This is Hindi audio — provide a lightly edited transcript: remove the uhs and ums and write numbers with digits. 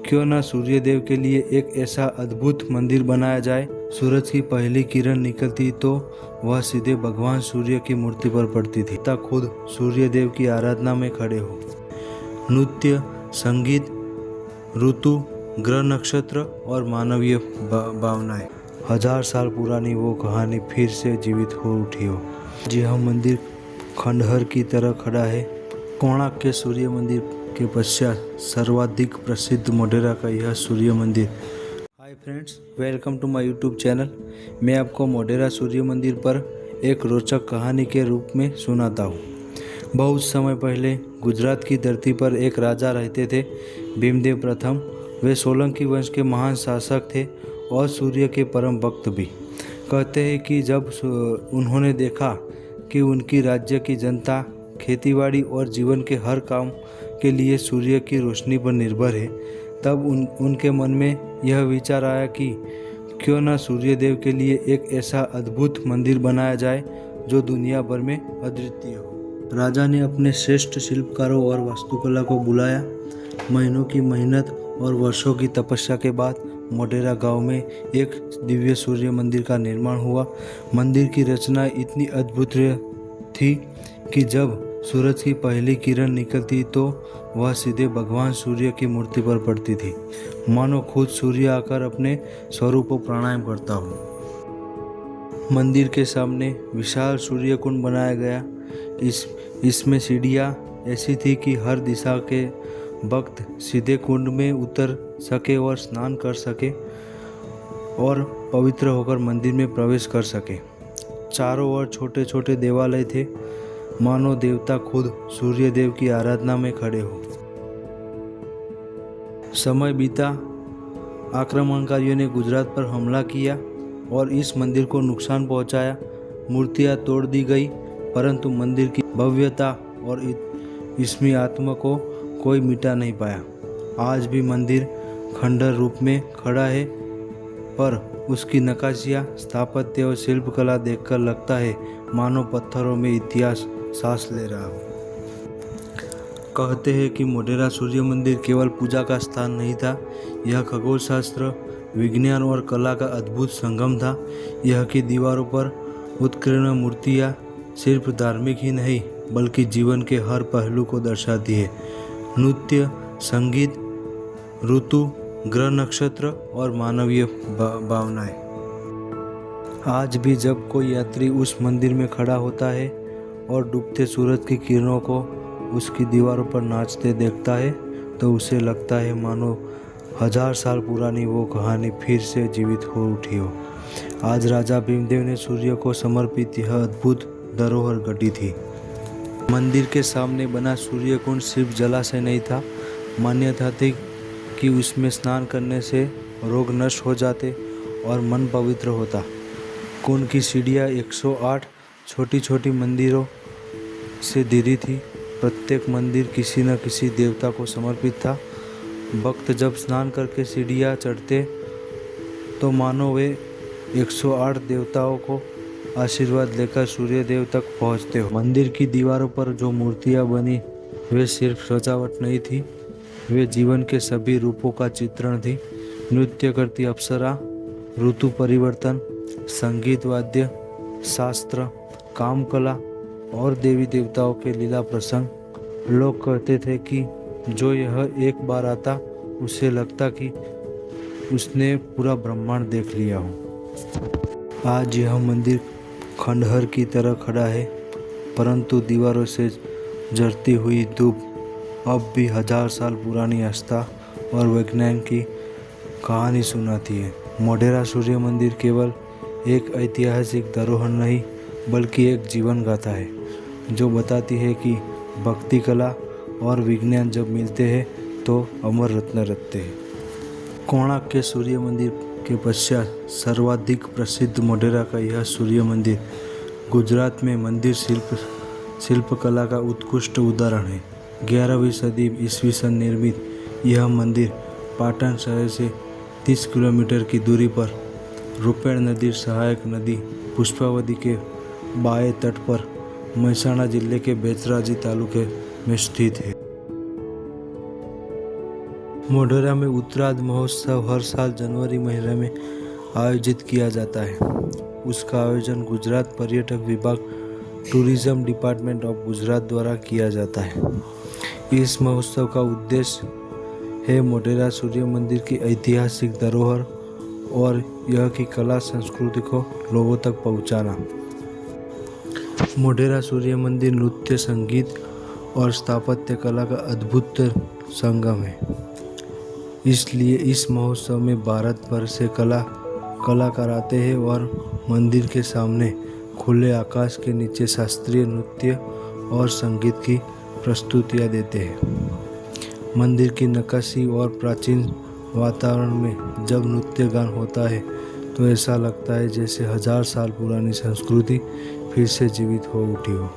क्यों न सूर्य देव के लिए एक ऐसा अद्भुत मंदिर बनाया जाए। सूरज की पहली किरण निकलती तो वह सीधे भगवान सूर्य की मूर्ति पर पड़ती थी। तब खुद सूर्य देव की आराधना में खड़े हो। नृत्य, संगीत, ऋतु, ग्रह, नक्षत्र और मानवीय भावनाएं, 1000 साल पुरानी वो कहानी फिर से जीवित हो उठी हो। जी हाँ, मंदिर खंडहर की तरह खड़ा है। कोणार्क के सूर्य मंदिर के पश्चात सर्वाधिक प्रसिद्ध मोढेरा का यह सूर्य मंदिर। Hi friends, welcome to my YouTube channel. मैं आपको मोढेरा सूर्य मंदिर पर एक रोचक कहानी के रूप में सुनाता हूँ। बहुत समय पहले गुजरात की धरती पर एक राजा रहते थे, भीमदेव प्रथम। वे सोलंकी वंश के महान शासक थे और सूर्य के परम भक्त भी। कहते हैं कि जब उन्होंने देखा कि उनकी राज्य की जनता खेतीबाड़ी और जीवन के हर काम के लिए सूर्य की रोशनी पर निर्भर है, तब उनके मन में यह विचार आया कि क्यों न सूर्य देव के लिए एक ऐसा अद्भुत मंदिर बनाया जाए जो दुनिया भर में अद्वितीय हो। राजा ने अपने श्रेष्ठ शिल्पकारों और वास्तुकला को बुलाया। महीनों की मेहनत और वर्षों की तपस्या के बाद मोढेरा गांव में एक दिव्य सूर्य मंदिर का निर्माण हुआ। मंदिर की रचना इतनी अद्भुत थी कि जब सूरज की पहली किरण निकलती तो वह सीधे भगवान सूर्य की मूर्ति पर पड़ती थी, मानो खुद सूर्य आकर अपने स्वरूप को प्रणाम करता हो। मंदिर के सामने विशाल सूर्य कुंड बनाया गया। इसमें सीढ़ियाँ ऐसी थी कि हर दिशा के भक्त सीधे कुंड में उतर सके और स्नान कर सके और पवित्र होकर मंदिर में प्रवेश कर सके। चारों ओर छोटे छोटे देवालय थे, मानो देवता खुद सूर्य देव की आराधना में खड़े हो। समय बीता, आक्रमणकारियों ने गुजरात पर हमला किया और इस मंदिर को नुकसान पहुंचाया। मूर्तियां तोड़ दी गई, परंतु मंदिर की भव्यता और इसमें आत्मा को कोई मिटा नहीं पाया। आज भी मंदिर खंडहर रूप में खड़ा है, पर उसकी नक्काशियाँ, स्थापत्य और शिल्पकला देखकर लगता है मानो पत्थरों में इतिहास सांस ले रहा हो। कहते हैं कि मोढेरा सूर्य मंदिर केवल पूजा का स्थान नहीं था, यह खगोल शास्त्र, विज्ञान और कला का अद्भुत संगम था। यह की दीवारों पर उत्कीर्ण मूर्तियाँ सिर्फ धार्मिक ही नहीं बल्कि जीवन के हर पहलू को दर्शाती है। नृत्य, संगीत, ऋतु, ग्रह, नक्षत्र और मानवीय भावनाएं। आज भी जब कोई यात्री उस मंदिर में खड़ा होता है और डूबते सूरज की किरणों को उसकी दीवारों पर नाचते देखता है, तो उसे लगता है मानो 1000 साल पुरानी वो कहानी फिर से जीवित हो उठी हो। आज राजा भीमदेव ने सूर्य को समर्पित यह अद्भुत धरोहर गढ़ी थी। मंदिर के सामने बना सूर्य कुंड सिर्फ जलाशय नहीं था, मान्यता थी कि उसमें स्नान करने से रोग नष्ट हो जाते और मन पवित्र होता। कुंड की सीढ़ियाँ 108 छोटी छोटी मंदिरों से घिरी थी। प्रत्येक मंदिर किसी न किसी देवता को समर्पित था। भक्त जब स्नान करके सीढ़ियाँ चढ़ते तो मानो वे 108 देवताओं को आशीर्वाद लेकर सूर्य देव तक पहुँचते हो। मंदिर की दीवारों पर जो मूर्तियाँ बनी वे सिर्फ सजावट नहीं थी, वे जीवन के सभी रूपों का चित्रण थी। नृत्य करती अप्सरा, ऋतु परिवर्तन, संगीत, वाद्य, शास्त्र, काम कला और देवी देवताओं के लीला प्रसंग। लोग कहते थे कि जो यह एक बार आता उसे लगता कि उसने पूरा ब्रह्मांड देख लिया हो। आज यह मंदिर खंडहर की तरह खड़ा है, परंतु दीवारों से जलती हुई धूप अब भी 1000 साल पुरानी आस्था और विज्ञान की कहानी सुनाती है। मोढेरा सूर्य मंदिर केवल एक ऐतिहासिक धरोहर नहीं बल्कि एक जीवन गाथा है, जो बताती है कि भक्ति, कला और विज्ञान जब मिलते हैं तो अमर रत्न रचते हैं। कोणार्क के सूर्य मंदिर के पश्चात सर्वाधिक प्रसिद्ध मोढेरा का यह सूर्य मंदिर गुजरात में मंदिर शिल्पकला का उत्कृष्ट उदाहरण है। 11वीं सदी ईस्वी सन निर्मित यह मंदिर पाटन शहर से 30 किलोमीटर की दूरी पर रुपेण नदी सहायक नदी पुष्पावती के बाएं तट पर મહેસાણા जिले के बेचराजी तालुके में स्थित है। मोढेरा में उत्तरार्ध महोत्सव हर साल जनवरी महीने में आयोजित किया जाता है। उसका आयोजन गुजरात पर्यटक विभाग टूरिज्म डिपार्टमेंट ऑफ गुजरात द्वारा किया जाता है। इस महोत्सव का उद्देश्य है मोढेरा सूर्य मंदिर की ऐतिहासिक धरोहर और यह की कला संस्कृति को लोगों तक पहुंचाना। मोढेरा सूर्य मंदिर नृत्य, संगीत और स्थापत्य कला का अद्भुत संगम है। इसलिए इस महोत्सव में भारत भर से कलाकार आते हैं और मंदिर के सामने खुले आकाश के नीचे शास्त्रीय नृत्य और संगीत की प्रस्तुतियाँ देते हैं। मंदिर की नक्काशी और प्राचीन वातावरण में जब नृत्य गान होता है तो ऐसा लगता है जैसे 1000 साल पुरानी संस्कृति फिर से जीवित हो उठी हो।